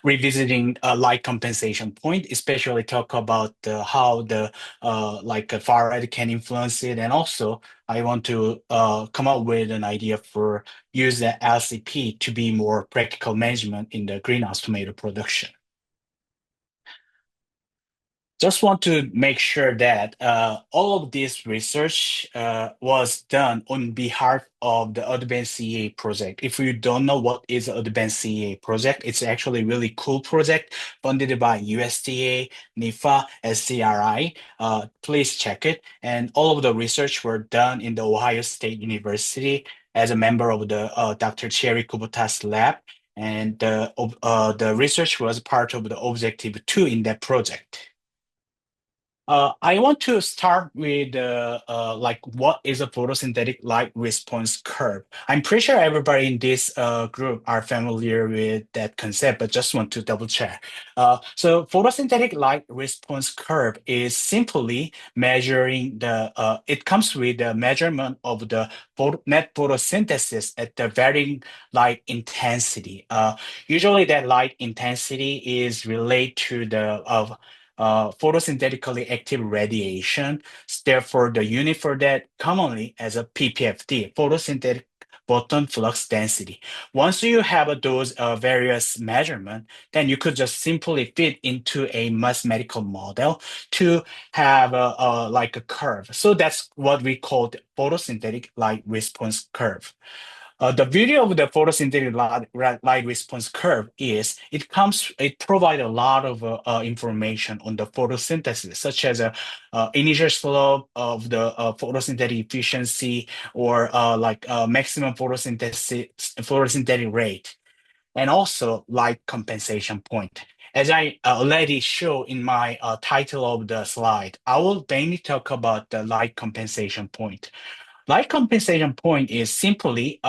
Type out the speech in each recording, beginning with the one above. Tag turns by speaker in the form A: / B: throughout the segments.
A: revisiting light compensation point, especially talk about how the far right can influence it, and also I want to come up with an idea for use the LCP to be more practical management in the greenhouse tomato production. Just want to make sure that all of this research was done on behalf of the Advanced CEA project. If you don't know what is the Advanced CEA project, it's actually a really cool project funded by USDA, NIFA, SCRI. Please check it. And all of the research were done in the Ohio State University as a member of the Dr. Cherry Kubuta's lab. And the research was part of the objective 2 in that project. I want to start with what is a photosynthetic light response curve. I'm pretty sure everybody in this group are familiar with that concept, but just want to double check. So photosynthetic light response curve is simply measuring it comes with the measurement of the net photosynthesis at the varying light intensity. Usually that light intensity is related to the photosynthetically active radiation. Therefore, the unit for that commonly as a PPFD, photosynthetic photon flux density. Once you have those various measurements, then you could just simply fit into a mathematical model to have like a curve. So that's what we call the photosynthetic light response curve. The beauty of the photosynthetic light response curve is it provides a lot of information on the photosynthesis, such as a initial slope of the photosynthetic efficiency or maximum photosynthetic rate, and also light compensation point. As I already showed in my title of the slide, I will mainly talk about the light compensation point. Light compensation point is simply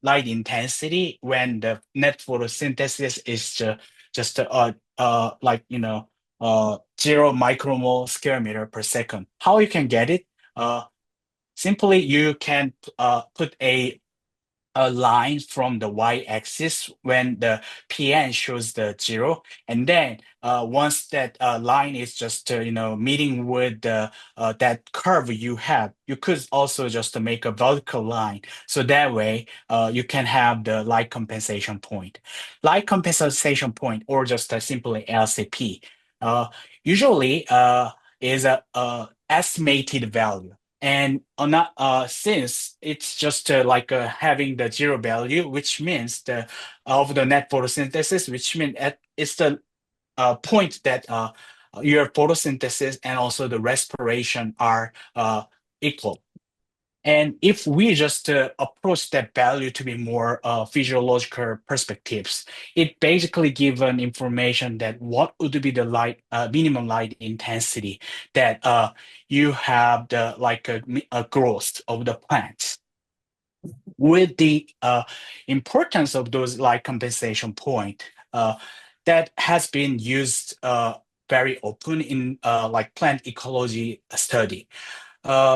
A: light intensity when the net photosynthesis is just 0 micromole square meter per second. How you can get it? Uh, Simply you can put a line from the y-axis when the PN shows the 0, and then once that line is just meeting with that curve you have, you could also just make a vertical line. So that way you can have the light compensation point. Light compensation point, or just simply LCP, uh, usually is a estimated value. And not since it's just having the 0 value, which means the of the net photosynthesis, which means it's the point that your photosynthesis and also the respiration are equal. And if we just approach that value to be more physiological perspectives, it basically gives an information that what would be the minimum light intensity that you have the a growth of the plants. With the importance of those light compensation point, that has been used very open in plant ecology study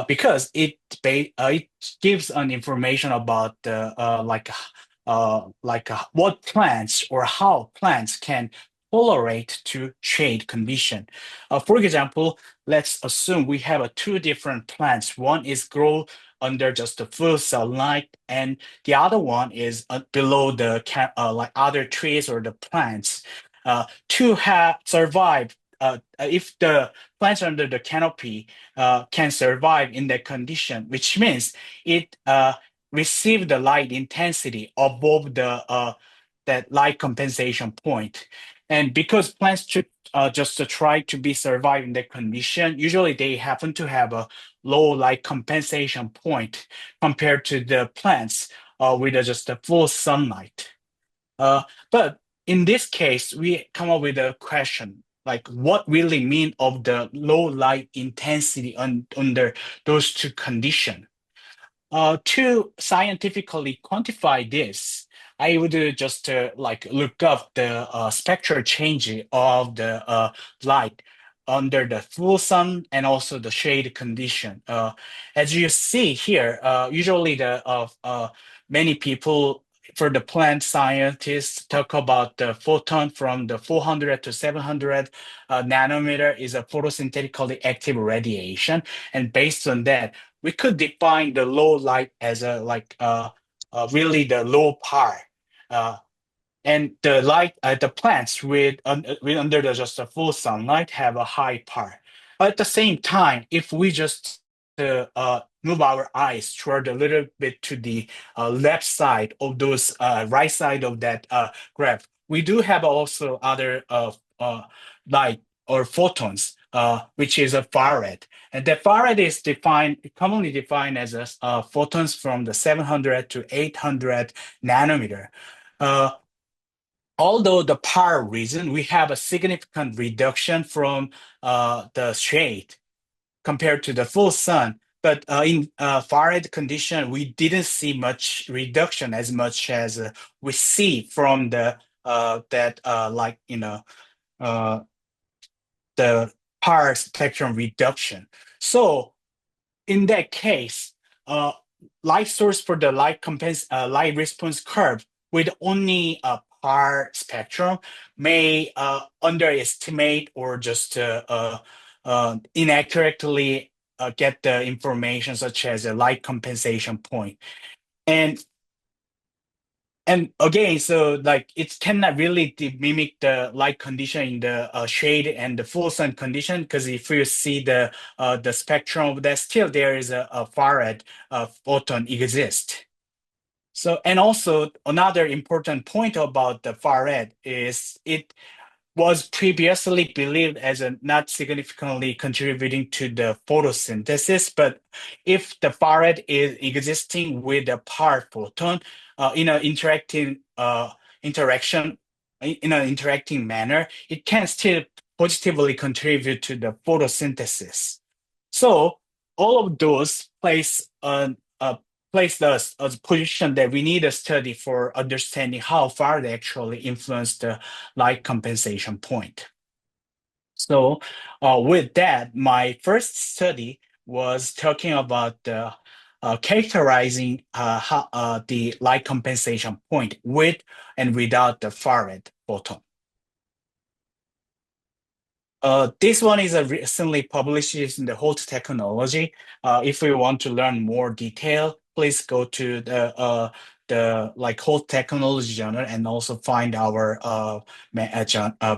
A: because it gives an information about what plants or how plants can tolerate to shade condition. For example, let's assume we have two different plants. One is grow under just the full sunlight, and the other one is below the other trees or the plants. To have survive, if the plants under the canopy can survive in that condition, which means it receive the light intensity above the that light compensation point. And because plants should just to try to be survive in that condition, usually they happen to have a low light compensation point compared to the plants with just the full sunlight. But in this case, we come up with a question like what really mean of the low light intensity under those two conditions. To scientifically quantify this, I would just look up the spectral change of the light under the full sun and also the shade condition. As you see here, usually the many people for the plant scientists talk about the photon from the 400 to 700 nanometer is a photosynthetically active radiation. And based on that, we could define the low light as a really the low power. Uh, and the light, the plants with under the just the full sunlight have a high power. But at the same time, if we just move our eyes toward a little bit to the left side of those right side of that graph, we do have also other light or photons, which is a farad. And the farad is commonly defined as photons from the 700 to 800 nanometer. Uh, Although the power reason, we have a significant reduction from the shade compared to the full sun. But in far-red condition, we didn't see much reduction as much as we see from the that uh, the power spectrum reduction. So in that case, uh, light source for the light response curve with only a par spectrum may underestimate or just inaccurately get the information such as a light compensation point. And and again, so like it cannot really mimic the light condition in the shade and the full sun condition because if you see the spectrum of that, still there is a far-red photon exist. So and also another important point about the far-red is it was previously believed as a not significantly contributing to the photosynthesis, but if the farad is existing with a par photon in an interacting interaction in an interacting manner, it can still positively contribute to the photosynthesis. So all of those place us as a position that we need a study for understanding how far they actually influence the light compensation point. So with that, my first study was talking about characterizing the light compensation point with and without the far-red photon. This one is a recently published in the Holt Technology. If we want to learn more detail, please go to the like Holt Technology Journal and also find our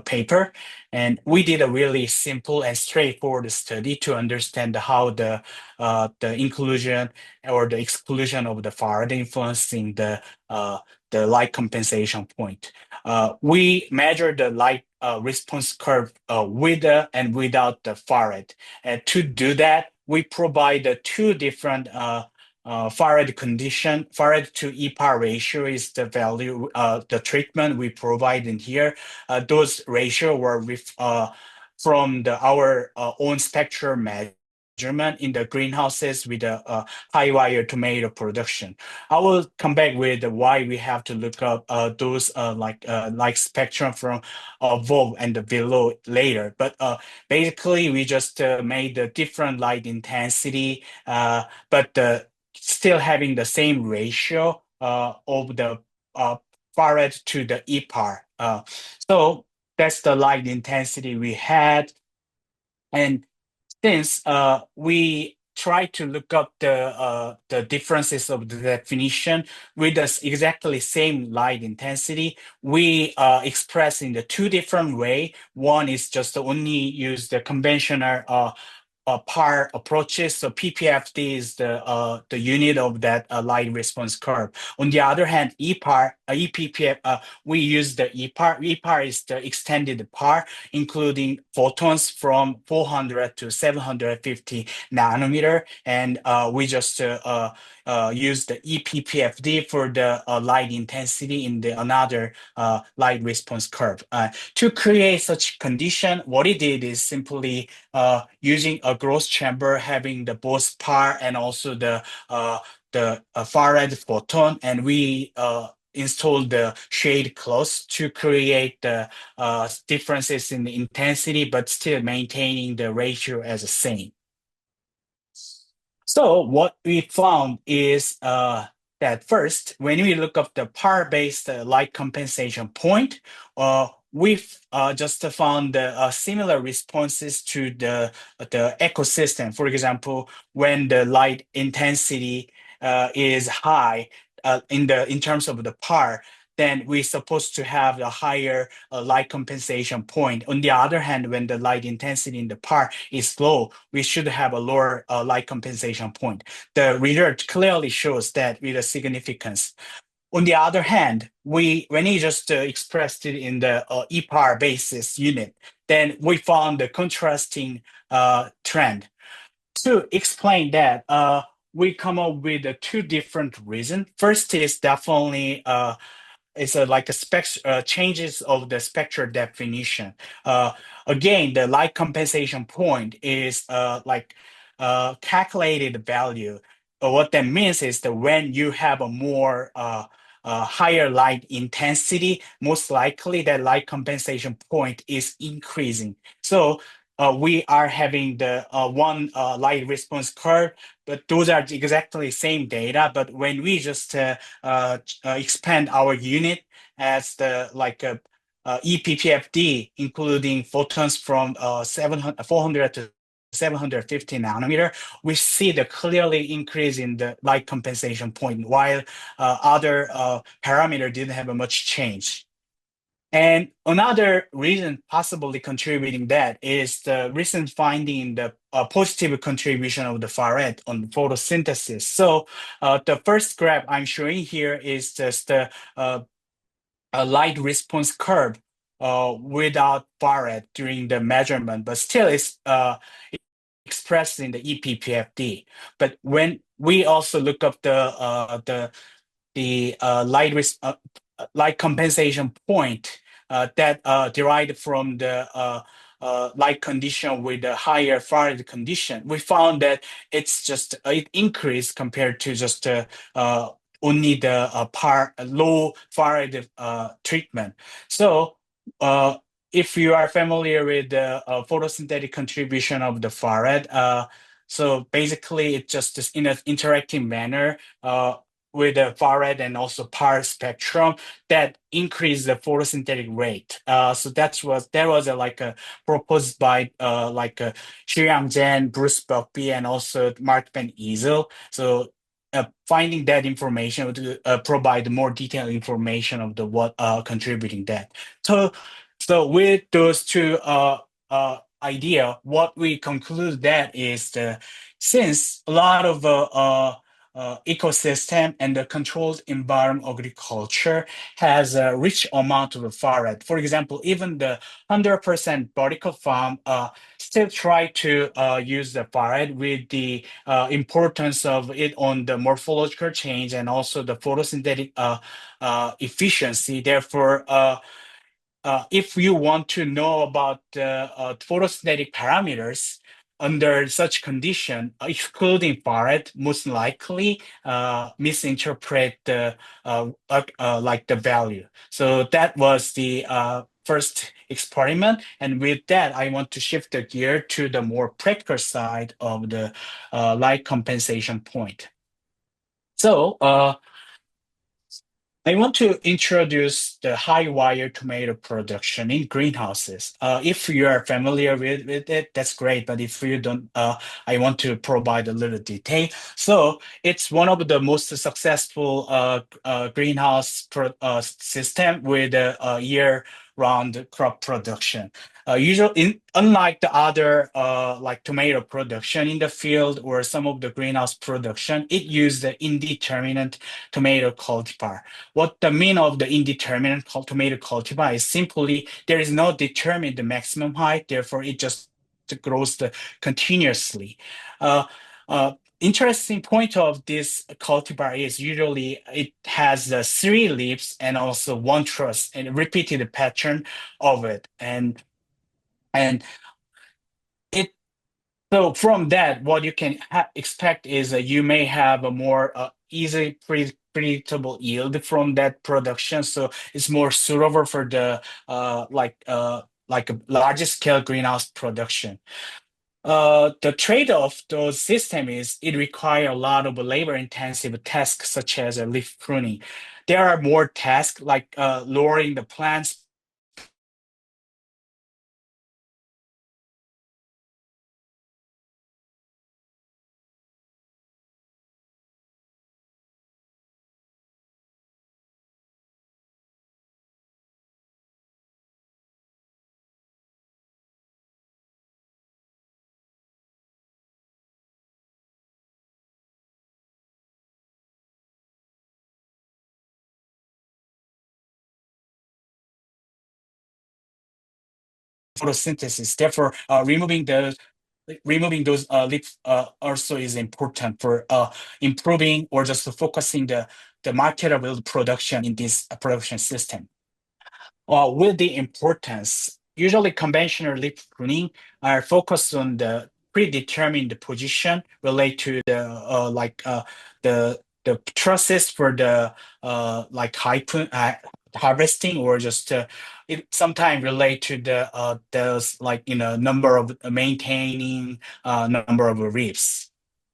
A: paper. And we did a really simple and straightforward study to understand how the inclusion or the exclusion of the Faraday influencing the light compensation point. We measure the light response curve with and without the farad. And to do that, we provide two different farad condition. Farad to EPAR ratio is the value, the treatment we provide in here. Those ratio were from our own spectral measurement in the greenhouses with a high wire tomato production. I will come back with why we have to look up those like spectrum from above and below later. But basically, we just made the different light intensity, but still having the same ratio of the farad to the EPAR. So that's the light intensity we had. And since we try to look up the differences of the definition with the exactly same light intensity, we express in the two different way. One is just only use the conventional par approaches. So PPFD is the unit of that light response curve. On the other hand, EPPF, we use the EPAR. EPAR is the extended par, including photons from 400 to 750 nanometer, and we just use the EPPFD for the light intensity in the another light response curve. To create such condition, what it did is simply using a gross chamber having the both par and also the far-red photon, and we installed the shade close to create the differences in the intensity, but still maintaining the ratio as the same. So what we found is that first, when we look up the par-based light compensation point, we've just found similar responses to the ecosystem. For example, when the light intensity is high in terms of the par, then we're supposed to have a higher light compensation point. On the other hand, when the light intensity in the par is low, we should have a lower light compensation point. The research clearly shows that with a significance. On the other hand, when you just expressed it in the EPAR basis unit, then we found the contrasting trend. To explain that, we come up with two different reasons. First is definitely it's like a changes of the spectral definition. Uh, Again, the light compensation point is calculated value. What that means is that when you have a more higher light intensity, most likely that light compensation point is increasing. So we are having the one light response curve, but those are exactly same data. But when we just expand our unit as the EPPFD, including photons from 400 to 750 nanometer, we see the clearly increase in the light compensation point, while other parameter didn't have a much change. And another reason possibly contributing that is the recent finding in the positive contribution of the far red on photosynthesis. So the first graph I'm showing here is just a light response curve without far red during the measurement, but still it's expressed in the EPPFD. But when we also look up the light compensation point that derived from the light condition with a higher Faraday condition, we found that it's just it increased compared to just only the low Faraday treatment. So if you are familiar with the photosynthetic contribution of the Farad, so basically it just is in an interactive manner with the far red and also PAR spectrum that increase the photosynthetic rate. So that was like a proposed by Xiuyang Zhen, Bruce Buckby, and also Mark Van Ezel. So finding that information would provide more detailed information of the what contributing that. So with those two idea, what we conclude that is since a lot of ecosystem and the controlled environment agriculture has a rich amount of farad. For example, even the 100% vertical farm still try to use the farad with the importance of it on the morphological change and also the photosynthetic efficiency. Therefore, if you want to know about photosynthetic parameters under such condition, excluding Barrett, most likely misinterpret the like the value. So that was the first experiment, and with that, I want to shift the gear to the more practical side of the light compensation point. So I want to introduce the high wire tomato production in greenhouses. If you are familiar with it, that's great. But if you don't, I want to provide a little detail. So it's one of the most successful greenhouse system with a year-round crop production. Unlike the other like tomato production in the field or some of the greenhouse production, it used the indeterminate tomato cultivar. What the mean of the indeterminate tomato cultivar is simply there is no determined maximum height, therefore it just grows continuously. Interesting point of this cultivar is usually it has three leaves and also one truss and repeated pattern of it, and it so from that, what you can expect is that you may have a more easy, predictable yield from that production. So it's more suitable for the like a larger scale greenhouse production. The trade-off those system is it require a lot of labor-intensive tasks such as leaf pruning. There are more tasks like lowering the plants photosynthesis. Therefore, removing those leaf also is important for improving or just focusing the market of production in this production system. With the importance, usually conventional leaf pruning are focused on the predetermined position related to the process for the harvesting or just it sometimes relate to those like number of maintaining number of reefs.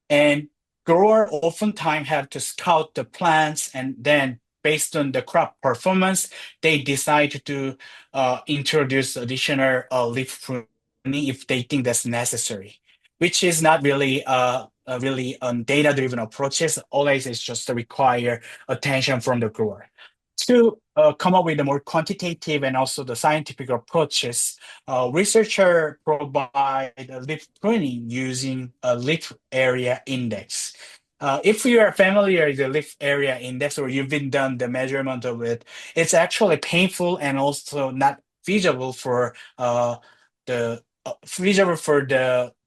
A: And grower oftentimes have to scout the plants and then based on the crop performance, they decide to introduce additional leaf pruning if they think that's necessary, which is not really really data-driven approaches. Always is just to require attention from the grower. To come up with a more quantitative and also the scientific approaches, researcher provide a leaf pruning using a leaf area index. If you are familiar with the leaf area index or you've been done the measurement of it, it's actually painful and also not feasible for the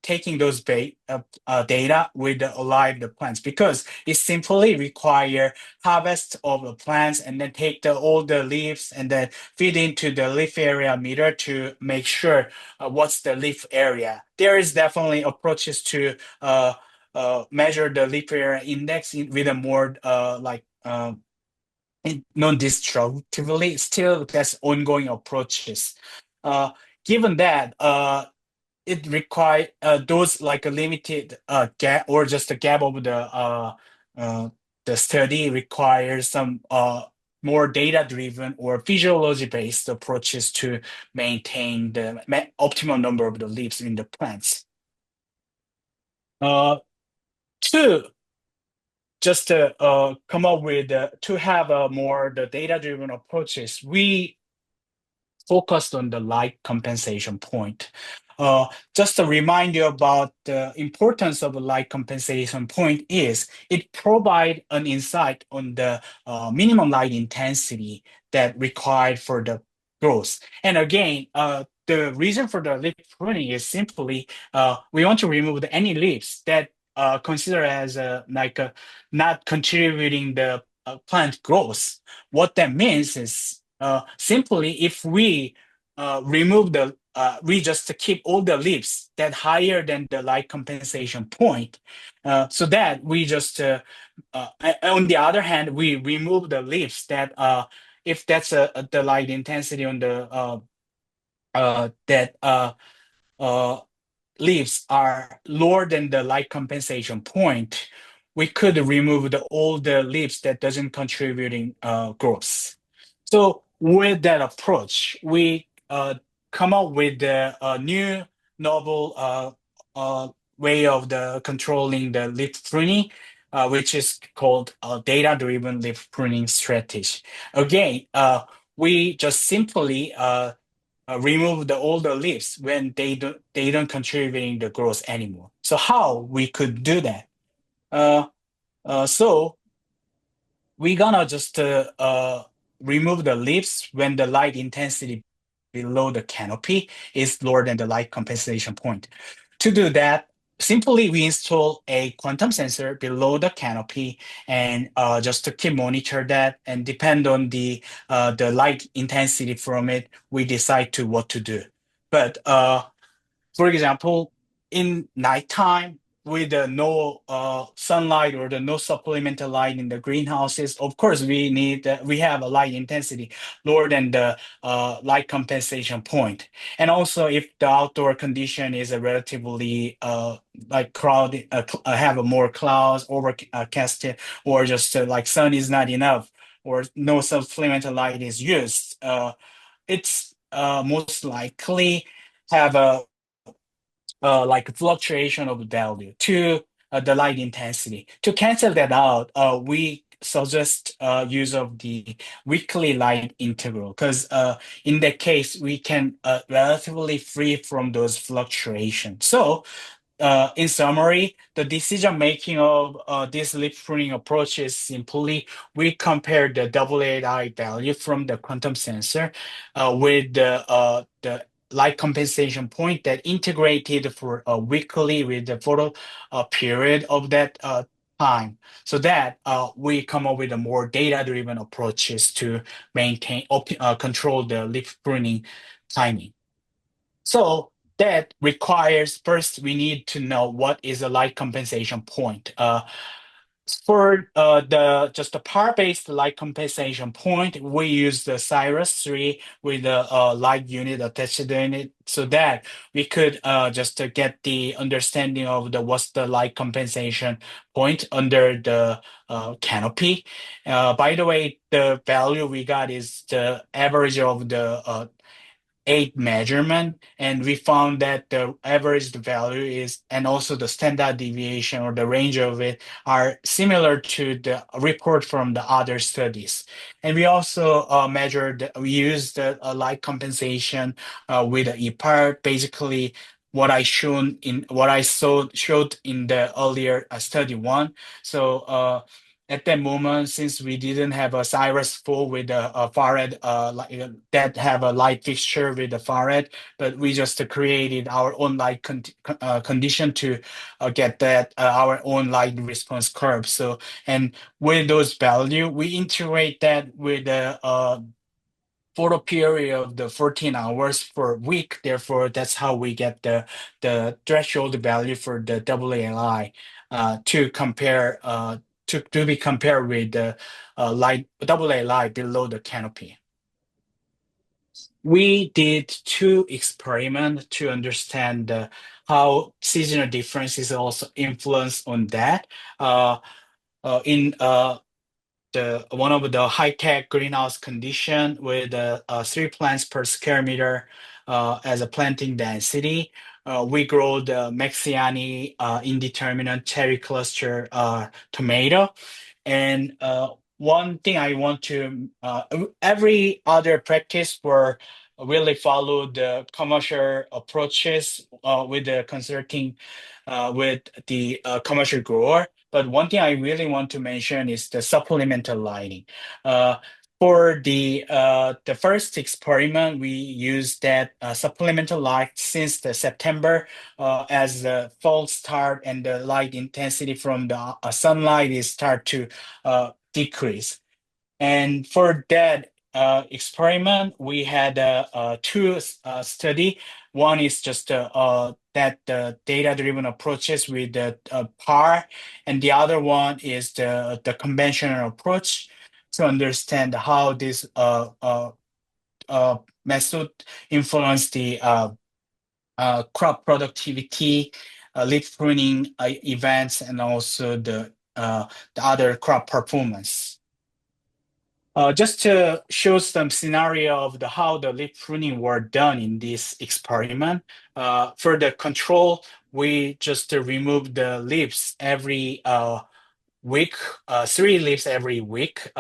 A: taking those data with the alive the plants because it simply require harvest of the plants and then take all the leaves and then feed into the leaf area meter to make sure what's the leaf area. There is definitely approaches to measure the leaf area index with a more non-destructively. Still, that's ongoing approaches. Uh, Given that, it require those like a limited gap or just a gap of uh, the study requires some more data-driven or physiology-based approaches to maintain the optimal number of the leaves in the plants. Uh, to just to come up with to have a more the data-driven approaches, we focused on the light compensation point. Just to remind you about the importance of a light compensation point is it provide an insight on the minimum light intensity that required for the growth. And again, the reason for the leaf pruning is simply we want to remove any leaves that consider as not contributing the plant growth. What that means is simply if we just keep all the leaves that higher than the light compensation point, so that we just on the other hand we remove the leaves that if that's the light intensity on the that uh, leaves are lower than the light compensation point, we could remove all the leaves that doesn't contributing growth. So with that approach, we come up with a new novel way of the controlling the leaf pruning, which is called data-driven leaf pruning strategy. Again, we just simply remove all the leaves when they don't contributing the growth anymore. So how we could do that? Uh, so we're gonna just remove the leaves when the light intensity below the canopy is lower than the light compensation point. To do that, simply we install a quantum sensor below the canopy and just to keep monitor that and depend on the light intensity from it, we decide to what to do. But for example, in nighttime, with the no sunlight or the no supplemental light in the greenhouses, of course we have a light intensity lower than the light compensation point. And also if the outdoor condition is a relatively like crowded, have a more clouds overcasted, or just like sun is not enough, or no supplemental light is used, it's most likely have a like fluctuation of value to the light intensity. To cancel that out, we suggest use of the weekly light integral, because in that case we can relatively free from those fluctuations. So in summary, the decision making of this leaf pruning approach is simply we compare the AAI value from the quantum sensor with the light compensation point that integrated for weekly with the photo period of that time, so that we come up with a more data-driven approaches to control the leaf pruning timing. So that requires first we need to know what is a light compensation point. For the just the power-based light compensation point, we use the Cyrus 3 with the light unit attached to it, so that we could just get the understanding of the what's the light compensation point under the canopy. By the way, the value we got is the average of the eight measurement, and we found that the average value is, and also the standard deviation or the range of it, are similar to the report from the other studies. And we also we used the light compensation with the EPAR, basically what I showed in the earlier study one. So at that moment, since we didn't have a Cyrus full with a Farad that have a light fixture with the Farad, but we just created our own light condition to get that our own light response curve. So, and with those value, we integrate that with the photo period of the 14 hours per week. Therefore, that's how we get the threshold value for the AALI to compare to be compared with the light AALI below the canopy. We did two experiments to understand how seasonal differences also influence on that. In the one of the high-tech greenhouse condition with 3 plants per square meter as a planting density. We grow the Mexiani indeterminate cherry cluster tomato. And one thing I want to, every other practice were really follow the commercial approaches with the consulting with the commercial grower. But one thing I really want to mention is the supplemental lighting. Uh, for the first experiment, we used that supplemental light since the September as the fall start and the light intensity from the sunlight is start to decrease. And for that experiment, we had two study. One is just that the data-driven approaches with the PAR, and the other one is the conventional approach to understand how this method influence the crop productivity, leaf pruning events, and also the other crop performance. Just to show some scenario of how the leaf pruning were done in this experiment. For the control, we just remove the leaves every week, 3 leaves every week.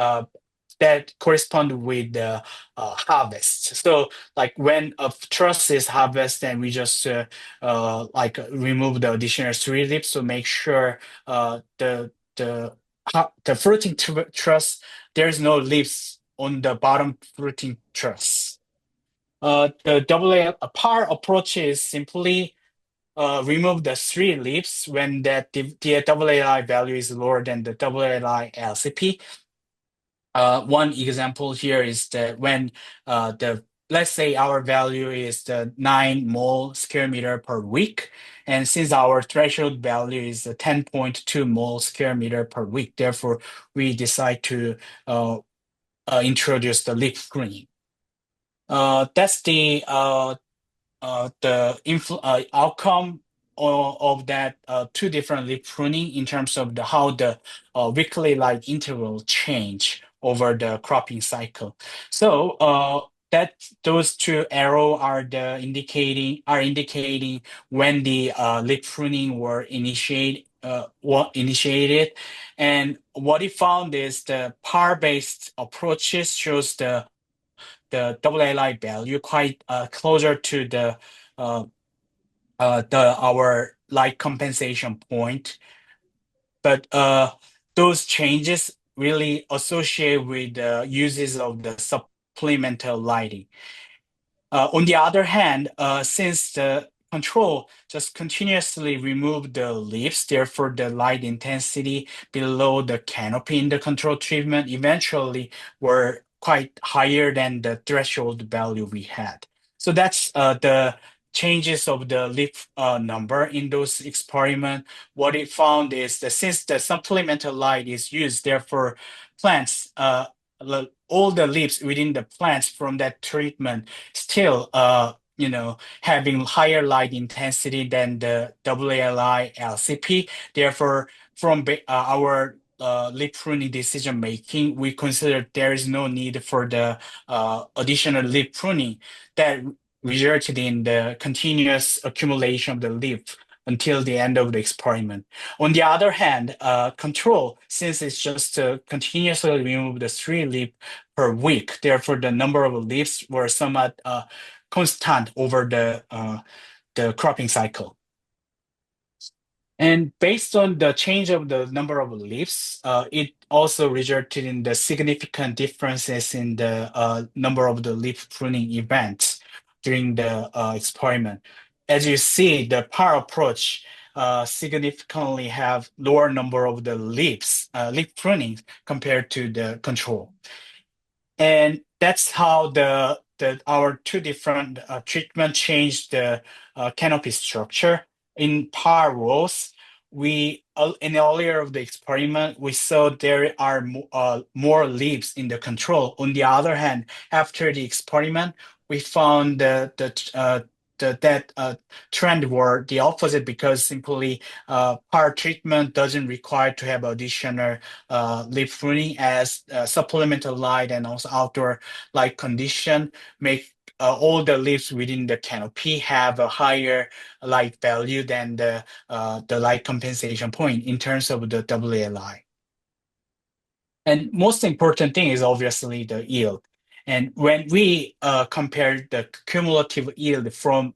A: That correspond with the harvest. So, like when a truss is harvested, and we just like remove the additional 3 leaves to make sure the fruiting truss, there's no leaves on the bottom fruiting truss. The AA par approach is simply remove the 3 leaves when the AAI value is lower than the AAI LCP. One example here is that when the let's say our value is the 9 mole square meter per week. And since our threshold value is 10.2 mole square meter per week, therefore we decide to uh, introduce the leaf screening. That's the outcome of that two different leaf pruning in terms of how the weekly light interval change over the cropping cycle. So that those two arrow are indicating when the leaf pruning were initiated, and what it found is the par-based approaches shows the AALI value quite closer to uh, our light compensation point, but those changes really associate with the uses of the supplemental lighting. On the other hand, since the control just continuously removed the leaves, therefore the light intensity below the canopy in the control treatment eventually were quite higher than the threshold value we had. So that's the changes of the leaf number in those experiments. What it found is that since the supplemental light is used, therefore plants, all the leaves within the plants from that treatment still having higher light intensity than the WLI LCP. Therefore, from our leaf pruning decision making, we consider there is no need for the additional leaf pruning that resulted in the continuous accumulation of the leaf until the end of the experiment. On the other hand, control, since it's just continuously remove the three leaf per week, therefore the number of leaves were somewhat constant over the cropping cycle. And based on the change of the number of leaves, it also resulted in the significant differences in the number of the leaf pruning events during the experiment. As you see, the PAR approach significantly have lower number of the leaf pruning compared to the control. And that's how our two different treatment changed the canopy structure. In par rows, we in the earlier of the experiment, we saw there are more leaves in the control. On the other hand, after the experiment, we found that trend were the opposite because simply par treatment doesn't require to have additional leaf pruning as supplemental light and also outdoor light condition make all the leaves within the canopy have a higher light value than the light compensation point in terms of the WLI. And most important thing is obviously the yield. And when we compare the cumulative yield from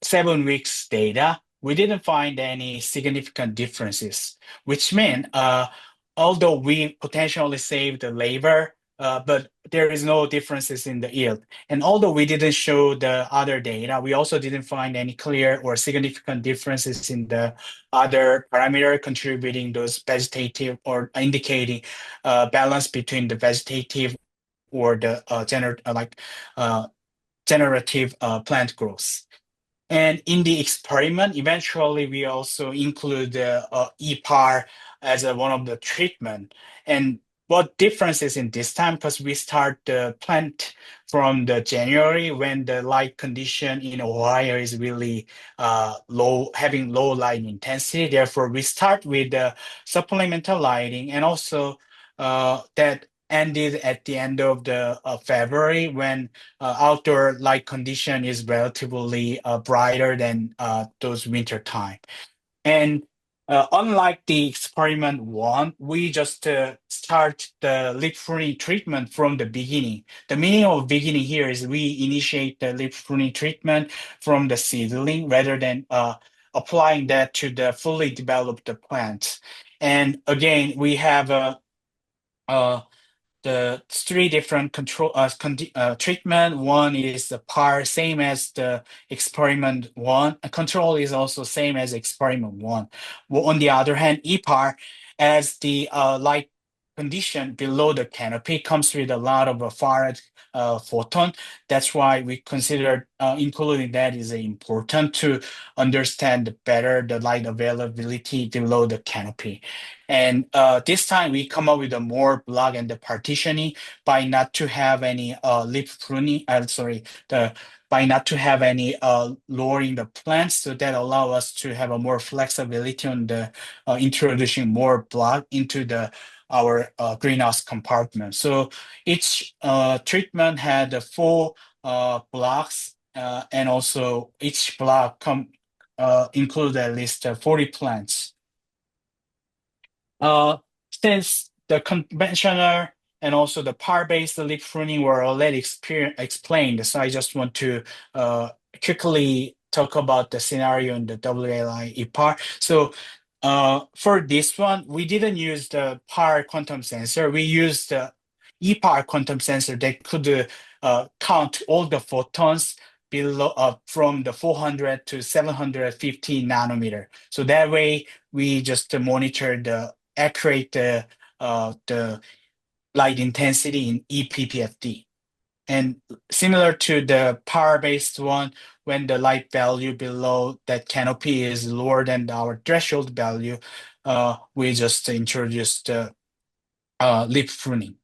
A: 7 weeks data, we didn't find any significant differences, which meant although we potentially saved the labor, but there is no differences in the yield. And although we didn't show the other data, we also didn't find any clear or significant differences in the other parameter contributing those vegetative or indicating balance between the vegetative or the generative plant growth. And in the experiment, eventually we also include the EPAR as one of the treatment. And what difference is in this time? Because we start the plant from the January when the light condition in Ohio is really low, having low light intensity. Therefore, we start with the supplemental lighting and also that ended at the end of the February when outdoor light condition is relatively brighter than those winter time. And unlike the experiment one, we just start the leaf pruning treatment from the beginning. The meaning of beginning here is we initiate the leaf pruning treatment from the seedling rather than applying that to the fully developed plant. And again, we have the three different control treatment. One is the PAR, same as the experiment one. Control is also same as experiment one. Well, on the other hand, EPAR as the light condition below the canopy comes with a lot of far photon. That's why we consider including that is important to understand better the light availability below the canopy. And this time we come up with a more block and the partitioning by not to have any leaf pruning. Sorry, the by not to have any lowering the plants, so that allow us to have a more flexibility on the introducing more block into the our greenhouse compartment. So each treatment had four blocks, and also each block include at least 40 plants. Uh, since the conventional and also the par-based leaf pruning were already explained, so I just want to quickly talk about the scenario in the WLI EPAR. So for this one, we didn't use the par quantum sensor. We used the EPAR quantum sensor that could count all the photons below from the 400 to 750 nanometer. So that way we just monitor the accurate the light intensity in EPPFD. And similar to the power-based one, when the light value below that canopy is lower than our threshold value, we just introduced lip pruning.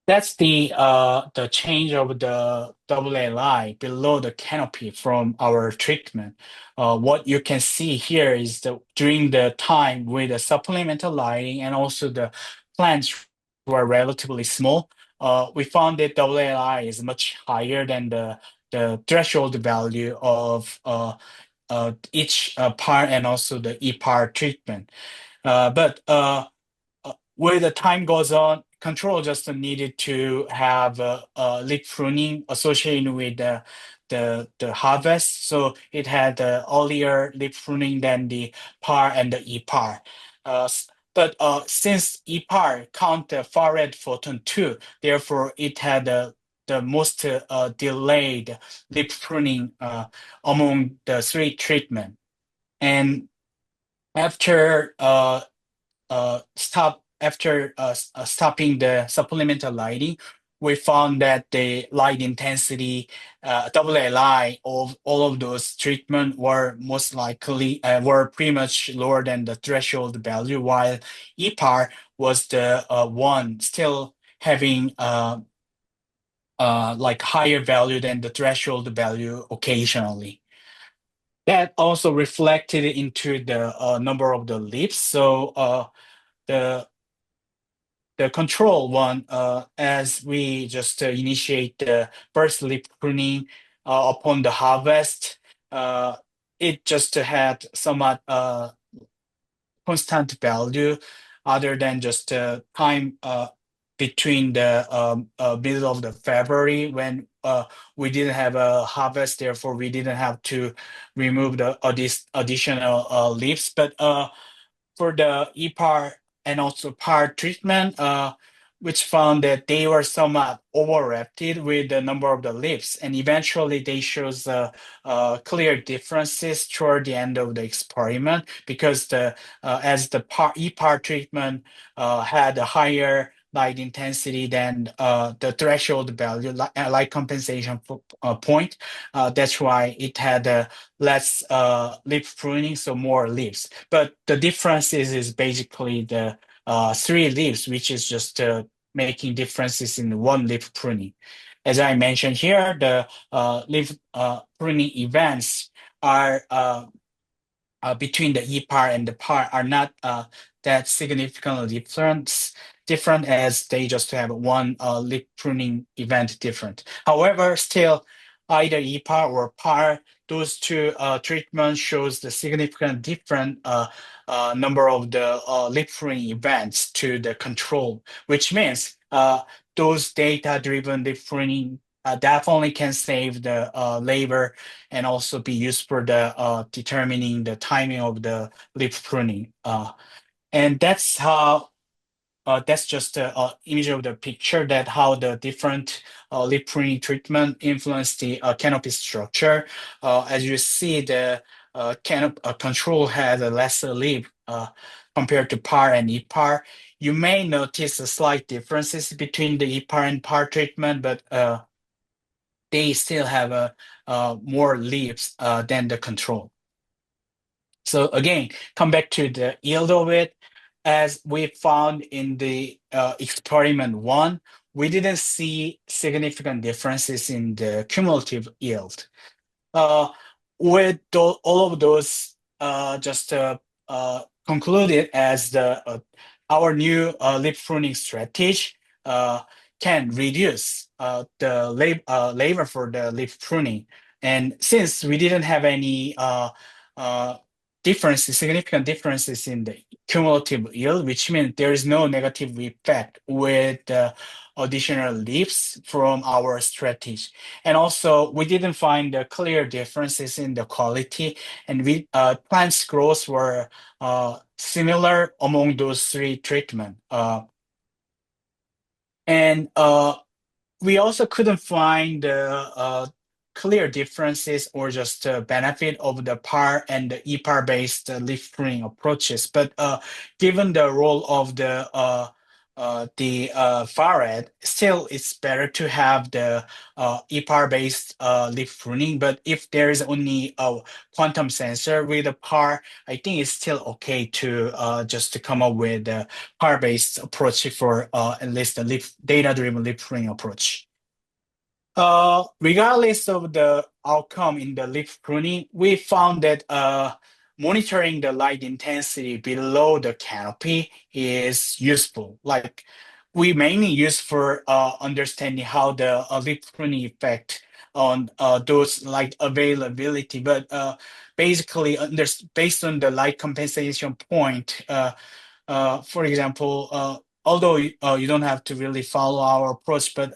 A: That's the change of the AAI below the canopy from our treatment. What you can see here is that during the time with the supplemental lighting and also the plants were relatively small, we found that AAI is much higher than the threshold value of each PAR and also the EPAR treatment. But where the time goes on, control just needed to have leaf pruning associated with the harvest. So it had earlier leaf pruning than the PAR and the EPAR. But since EPAR count the far red photon too, therefore it had the most delayed leaf pruning among the three treatment. And after stopping the supplemental lighting, we found that the light intensity, AAI of all of those treatment were most likely were pretty much lower than the threshold value, while EPAR was the one still having like higher value than the threshold value occasionally. That also reflected into the number of the leaves. So the the control one, as we just initiate the first leaf pruning upon the harvest, uh, it just had somewhat constant value other than just time between the middle of the February when we didn't have a harvest, therefore we didn't have to remove the this additional leaves. But for the EPAR and also PAR treatment, which found that they were somewhat overlapped with the number of the leaves, and eventually they shows clear differences toward the end of the experiment because the as the EPAR treatment had a higher light intensity than the threshold value, light compensation point. That's why it had less leaf pruning, so more leaves. But the difference is basically the three leaves, which is just making differences in one leaf pruning. As I mentioned here, the leaf pruning events are between the EPAR and the PAR are not that significantly different as they just have one lip pruning event different. However, still either EPAR or PAR, those two treatments shows the significant different number of the lip pruning events to the control, which means those data-driven lip pruning definitely can save the labor and also be used for the determining the timing of the leaf pruning. And that's how that's just a image of the picture that how the different leaf pruning treatment influence the canopy structure. As you see, the control has a lesser leaf compared to PAR and EPAR. you may notice a slight differences between the EPAR and PAR treatment, but they still have more leaves than the control. So again, come back to the yield of it. As we found in the experiment one, we didn't see significant differences in the cumulative yield. Uh, all of those just concluded as our new leaf pruning strategy uh, can reduce the labor for the leaf pruning. And since we didn't have any uh, significant differences in the cumulative yield, which means there is no negative effect with additional leaves from our strategy. And also, we didn't find clear differences in the quality, and plants' growth were similar among those three treatments. And we also couldn't find clear differences or just benefit of the PAR and the EPAR based leaf pruning approaches. But given the role of the FARED, still it's better to have the EPAR based leaf pruning. But if there is only a quantum sensor with a PAR, I think it's still okay to just to come up with a PAR based approach for at least the leaf data driven leaf pruning approach. Regardless of the outcome in the leaf pruning, we found that monitoring the light intensity below the canopy is useful. Like we mainly use for understanding how the leaf pruning effect on those light availability, but basically based on the light compensation point, for example, although you don't have to really follow our approach, but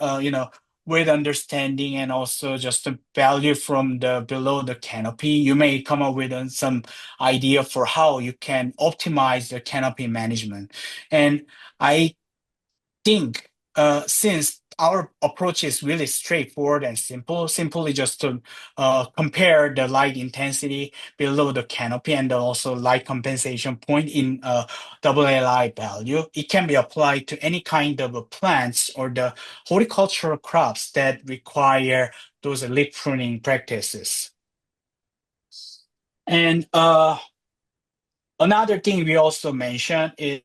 A: with understanding and also just the value from the below the canopy, you may come up with some idea for how you can optimize the canopy management. And I think since our approach is really straightforward and simple, simply just to compare the light intensity below the canopy and also light compensation point in AALI value, it can be applied to any kind of plants or the horticultural crops that require those leaf pruning practices. And another thing we also mentioned is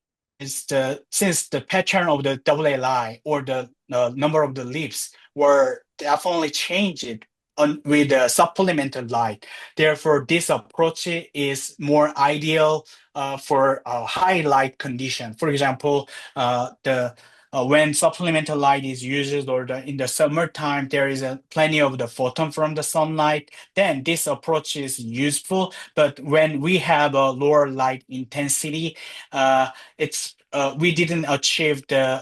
A: since the pattern of the AA line or the number of the leaves were definitely changed with the supplemental light. Therefore, this approach is more ideal for high light condition. For example, the when supplemental light is used or in the summertime, there is plenty of the photon from the sunlight, then this approach is useful. But when we have a lower light intensity, it's we didn't achieve the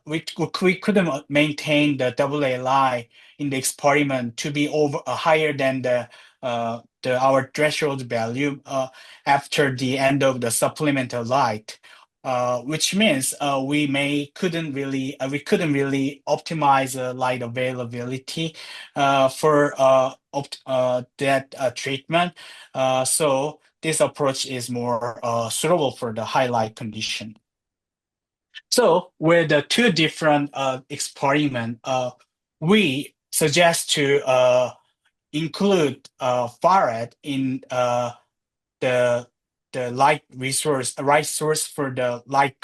A: we couldn't maintain the AA line in the experiment to be over higher than the our threshold value after the end of the supplemental light. Which means we couldn't really optimize light availability for that treatment. So this approach is more suitable for the high light condition. So with the two different experiment, we suggest to include farad in the right source for the light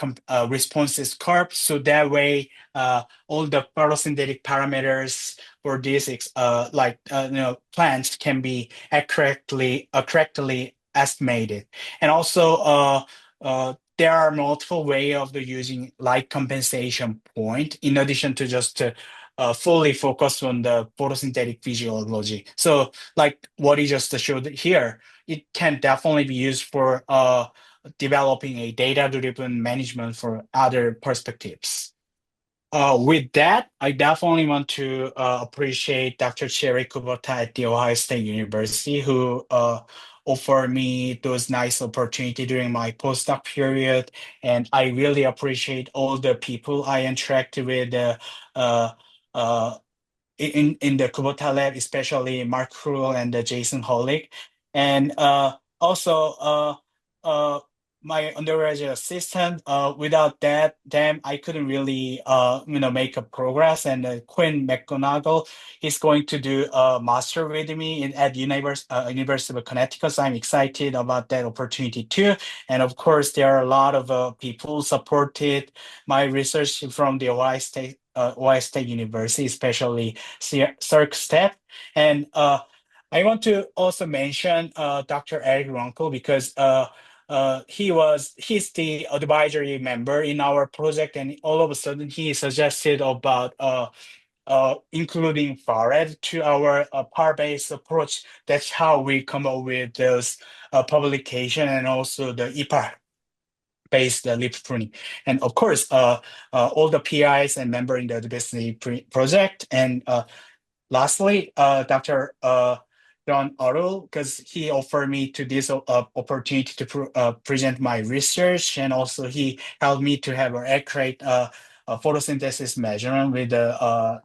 A: responses curve. So that way, all the photosynthetic parameters for these plants can be correctly estimated. And also, there are multiple ways of using light compensation point in addition to just fully focus on the photosynthetic physiology. So, like what he just showed here, it can definitely be used for developing a data-driven management for other perspectives. With that, I definitely want to appreciate Dr. Cherry Kubota at the Ohio State University who offered me those nice opportunity during my postdoc period. And I really appreciate all the people I interacted with uh, uh, in the Kubota lab, especially Mark Krull and Jason Holick. And also, my undergraduate assistant. Without them, I couldn't really, make a progress. And Quinn McGonagall is going to do a master with me at University of Connecticut. So I'm excited about that opportunity too. And of course, there are a lot of people who supported my research from the Ohio State University, especially Cirque Step. And I want to also mention Dr. Eric Ronco because he's the advisory member in our project, and all of a sudden he suggested about including FARED to our par-based approach. That's how we come up with those publication and also the EPA-based leaf pruning. And of course, all the PIs and member in the diversity project. And lastly, Dr. John Otto, because he offered me to this opportunity to present my research, and also he helped me to have an accurate photosynthesis measurement with the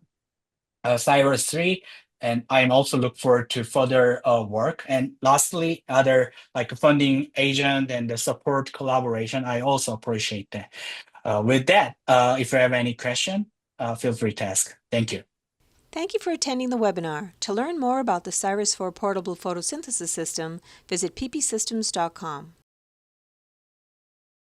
A: Cyrus 3. And I'm also look forward to further work. And lastly, other like funding agent and the support collaboration, I also appreciate that. With that, if you have any question, feel free to ask. Thank you.
B: Thank you for attending the webinar. To learn more about the Cyrus 4 portable photosynthesis system, visit ppsystems.com.